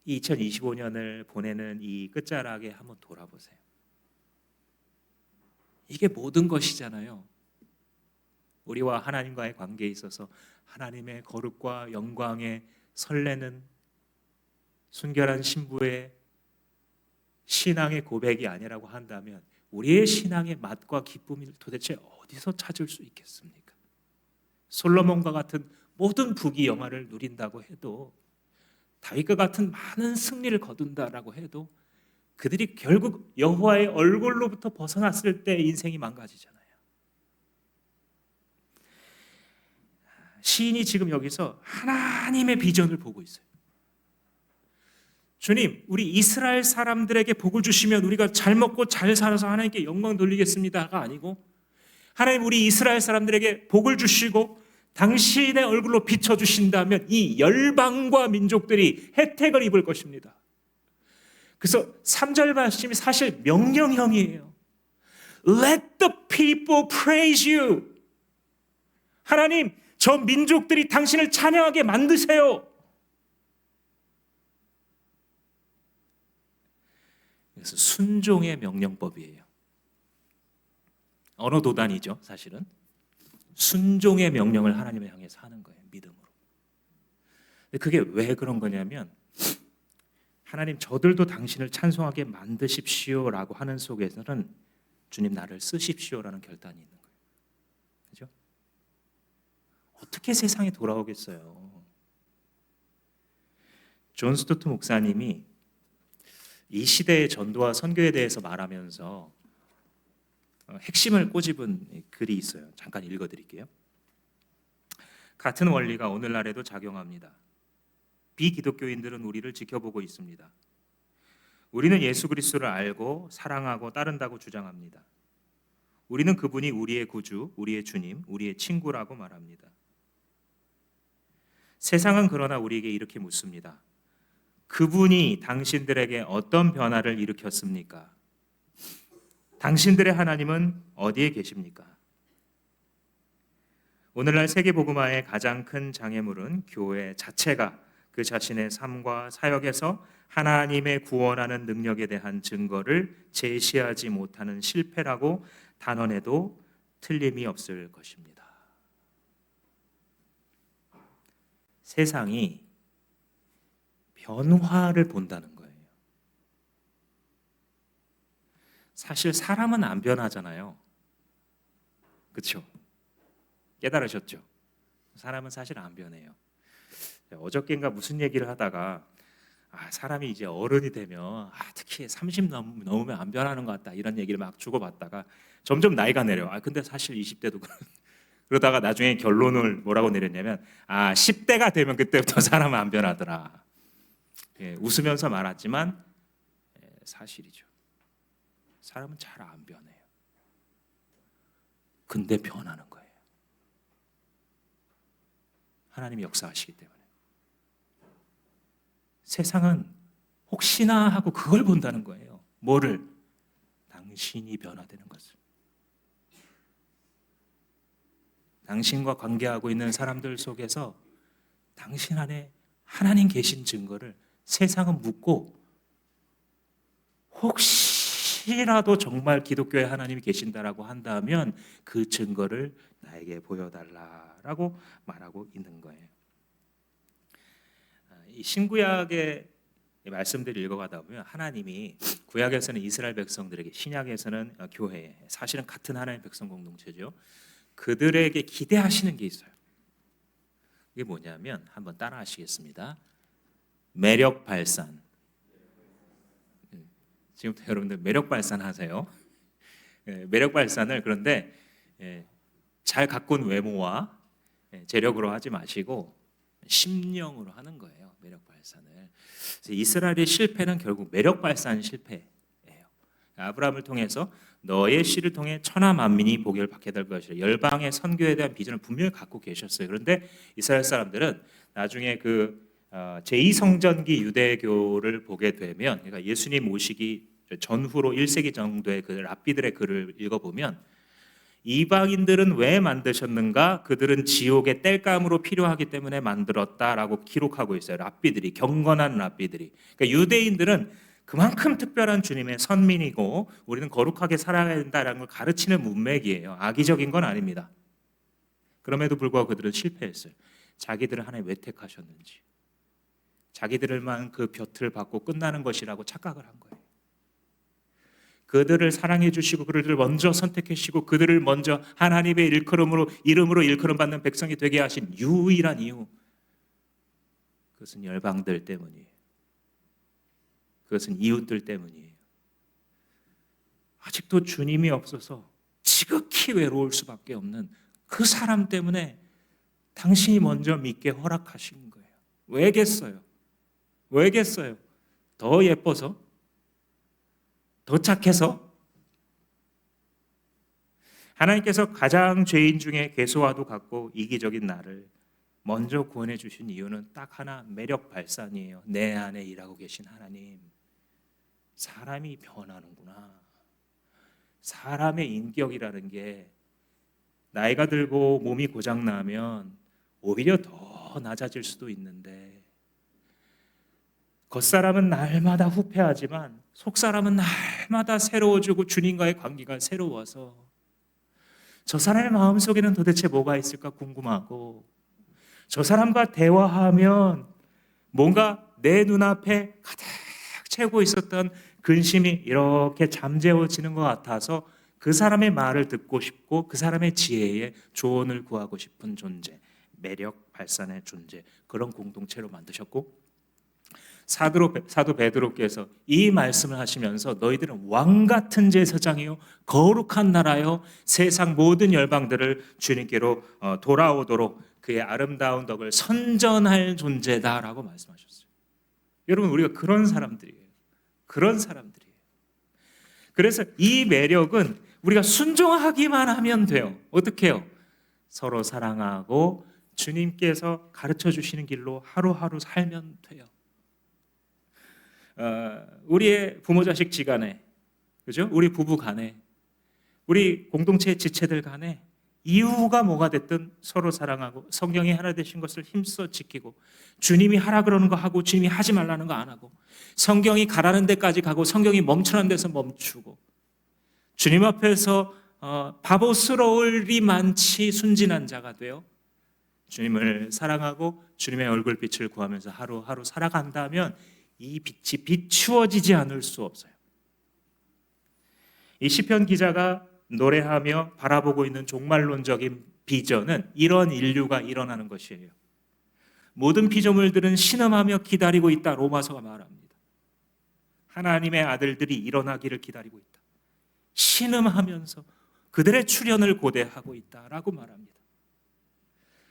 이 2025년을 보내는 이 끝자락에 한번 돌아보세요. 이게 모든 것이잖아요. 우리와 하나님과의 관계에 있어서 하나님의 거룩과 영광에 설레는 순결한 신부의 신앙의 고백이 아니라고 한다면 우리의 신앙의 맛과 기쁨을 도대체 어디서 찾을 수 있겠습니까? 솔로몬과 같은 모든 부귀 영화를 누린다고 해도, 다윗과 같은 많은 승리를 거둔다라고 해도 그들이 결국 여호와의 얼굴로부터 벗어났을 때 인생이 망가지잖아요. 시인이 지금 여기서 하나님의 비전을 보고 있어요. 주님, 우리 이스라엘 사람들에게 복을 주시면 우리가 잘 먹고 잘 살아서 하나님께 영광 돌리겠습니다가 아니고, 하나님, 우리 이스라엘 사람들에게 복을 주시고 당신의 얼굴로 비춰주신다면 이 열방과 민족들이 혜택을 입을 것입니다. 그래서 3절 말씀이 사실 명령형이에요. Let the people praise you. 하나님, 저 민족들이 당신을 찬양하게 만드세요. 그래서 순종의 명령법이에요. 언어 도단이죠, 사실은. 순종의 명령을 하나님을 향해서 하는 거예요, 믿음으로. 근데 그게 왜 그런 거냐면, 하나님, 저들도 당신을 찬송하게 만드십시오라고 하는 속에서는 주님, 나를 쓰십시오라는 결단이 있는 거예요. 그죠? 어떻게 세상에 돌아오겠어요? 존 스토트 목사님이 이 시대의 전도와 선교에 대해서 말하면서 핵심을 꼬집은 글이 있어요. 잠깐 읽어드릴게요. 같은 원리가 오늘날에도 작용합니다. 비기독교인들은 우리를 지켜보고 있습니다. 우리는 예수 그리스도를 알고 사랑하고 따른다고 주장합니다. 우리는 그분이 우리의 구주, 우리의 주님, 우리의 친구라고 말합니다. 세상은 그러나 우리에게 이렇게 묻습니다. 그분이 당신들에게 어떤 변화를 일으켰습니까? 당신들의 하나님은 어디에 계십니까? 오늘날 세계복음화의 가장 큰 장애물은 교회 자체가 그 자신의 삶과 사역에서 하나님의 구원하는 능력에 대한 증거를 제시하지 못하는 실패라고 단언해도 틀림이 없을 것입니다. 세상이 변화를 본다는 거예요. 사실 사람은 안 변하잖아요. 그렇죠? 깨달으셨죠? 사람은 사실 안 변해요. 어저께인가 무슨 얘기를 하다가 사람이 이제 어른이 되면 특히 30 넘으면 안 변하는 것 같다 이런 얘기를 막 주고받다가 점점 나이가 내려. 근데 사실 20대도 그러다가 나중에 결론을 뭐라고 내렸냐면 10대가 되면 그때부터 사람은 안 변하더라. 웃으면서 말았지만 사실이죠. 사람은 잘 안 변해요. 근데 변하는 거예요. 하나님이 역사하시기 때문에. 세상은 혹시나 하고 그걸 본다는 거예요. 뭐를? 당신이 변화되는 것을. 당신과 관계하고 있는 사람들 속에서 당신 안에 하나님 계신 증거를 세상은 묻고 혹시라도 정말 기독교에 하나님이 계신다라고 한다면 그 증거를 나에게 보여달라라고 말하고 있는 거예요. 이 신구약의 말씀들을 읽어가다 보면 하나님이 구약에서는 이스라엘 백성들에게, 신약에서는 교회에, 사실은 같은 하나님의 백성 공동체죠. 그들에게 기대하시는 게 있어요. 이게 뭐냐면 한번 따라 하시겠습니다. 매력 발산. 지금부터 여러분들 매력 발산하세요. 매력 발산을 그런데 잘 가꾼 외모와 재력으로 하지 마시고 심령으로 하는 거예요. 매력 발산을. 이스라엘의 실패는 결국 매력 발산 실패예요. 아브라함을 통해서 너의 씨를 통해 천하 만민이 복을 받게 될 것이라 열방의 선교에 대한 비전을 분명히 갖고 계셨어요. 그런데 이스라엘 사람들은 나중에 그 제2성전기 유대교를 보게 되면, 그러니까 예수님 오시기 전후로 1세기 정도의 그 랍비들의 글을 읽어보면 이방인들은 왜 만드셨는가? 그들은 지옥의 땔감으로 필요하기 때문에 만들었다라고 기록하고 있어요. 랍비들이, 경건한 랍비들이. 그러니까 유대인들은 그만큼 특별한 주님의 선민이고 우리는 거룩하게 살아야 된다는 걸 가르치는 문맥이에요. 악의적인 건 아닙니다. 그럼에도 불구하고 그들은 실패했어요. 자기들을 하나님 왜 택하셨는지, 자기들만 그 벼틀 받고 끝나는 것이라고 착각을 한 거예요. 그들을 사랑해 주시고 그들을 먼저 선택해 주시고 그들을 먼저 하나님의 이름으로 일컬음 받는 백성이 되게 하신 유일한 이유, 그것은 열방들 때문이에요. 그것은 이웃들 때문이에요. 아직도 주님이 없어서 지극히 외로울 수밖에 없는 그 사람 때문에 당신이 먼저 믿게 허락하신 거예요. 왜겠어요? 왜겠어요? 더 예뻐서? 더 착해서? 하나님께서 가장 죄인 중에 괴수와도 같고 이기적인 나를 먼저 구원해 주신 이유는 딱 하나, 매력 발산이에요. 내 안에 일하고 계신 하나님. 사람이 변하는구나. 사람의 인격이라는 게 나이가 들고 몸이 고장나면 오히려 더 낮아질 수도 있는데, 겉사람은 날마다 후패하지만 속사람은 날마다 새로워지고 주님과의 관계가 새로워서 저 사람의 마음속에는 도대체 뭐가 있을까 궁금하고, 저 사람과 대화하면 뭔가 내 눈앞에 가득 채우고 있었던 근심이 이렇게 잠재워지는 것 같아서 그 사람의 말을 듣고 싶고 그 사람의 지혜에 조언을 구하고 싶은 존재, 매력 발산의 존재, 그런 공동체로 만드셨고, 사도 베드로께서 이 말씀을 하시면서 너희들은 왕 같은 제사장이요 거룩한 나라요 세상 모든 열방들을 주님께로 돌아오도록 그의 아름다운 덕을 선전할 존재다라고 말씀하셨어요. 여러분, 우리가 그런 사람들이에요. 그런 사람들이에요. 그래서 이 매력은 우리가 순종하기만 하면 돼요. 어떻게 해요? 서로 사랑하고 주님께서 가르쳐 주시는 길로 하루하루 살면 돼요. 우리의 부모 자식 지간에, 그죠? 우리 부부 간에, 우리 공동체 지체들 간에 이유가 뭐가 됐든 서로 사랑하고 성경이 하나 되신 것을 힘써 지키고 주님이 하라 그러는 거 하고 주님이 하지 말라는 거 안 하고 성경이 가라는 데까지 가고 성경이 멈추라는 데서 멈추고 주님 앞에서 바보스러울이 많지 순진한 자가 되어 주님을 사랑하고 주님의 얼굴빛을 구하면서 하루하루 살아간다면 이 빛이 비추어지지 않을 수 없어요. 이 시편 기자가 노래하며 바라보고 있는 종말론적인 비전은 이런 인류가 일어나는 것이에요. 모든 피조물들은 신음하며 기다리고 있다. 로마서가 말합니다. 하나님의 아들들이 일어나기를 기다리고 있다. 신음하면서 그들의 출현을 고대하고 있다라고 말합니다.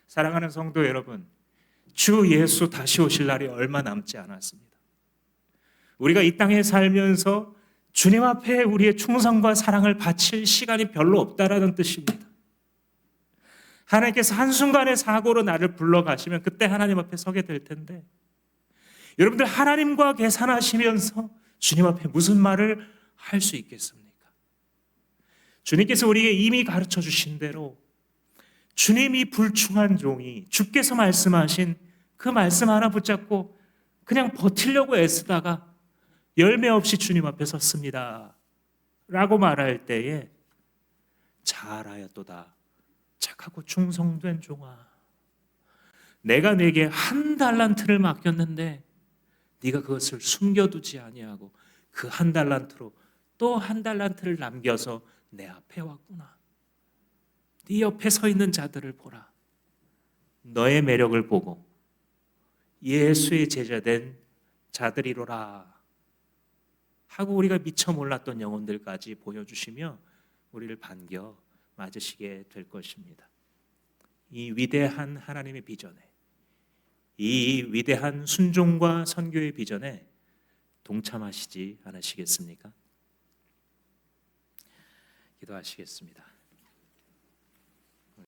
사랑하는 성도 여러분, 주 예수 다시 오실 날이 얼마 남지 않았습니다. 우리가 이 땅에 살면서 주님 앞에 우리의 충성과 사랑을 바칠 시간이 별로 없다라는 뜻입니다. 하나님께서 한순간의 사고로 나를 불러가시면 그때 하나님 앞에 서게 될 텐데 여러분들 하나님과 계산하시면서 주님 앞에 무슨 말을 할 수 있겠습니까? 주님께서 우리에게 이미 가르쳐 주신 대로 주님이 불충한 종이 주께서 말씀하신 그 말씀 하나 붙잡고 그냥 버티려고 애쓰다가 열매 없이 주님 앞에 섰습니다 라고 말할 때에 잘하였도다 착하고 충성된 종아, 내가 내게 1달란트를 맡겼는데 네가 그것을 숨겨두지 아니하고 그 1달란트로 또 1달란트를 남겨서 내 앞에 왔구나. 네 옆에 서 있는 자들을 보라. 너의 매력을 보고 예수의 제자된 자들이로라 하고 우리가 미처 몰랐던 영혼들까지 보여주시며 우리를 반겨 맞으시게 될 것입니다. 이 위대한 하나님의 비전에, 이 위대한 순종과 선교의 비전에 동참하시지 않으시겠습니까? 기도하시겠습니다.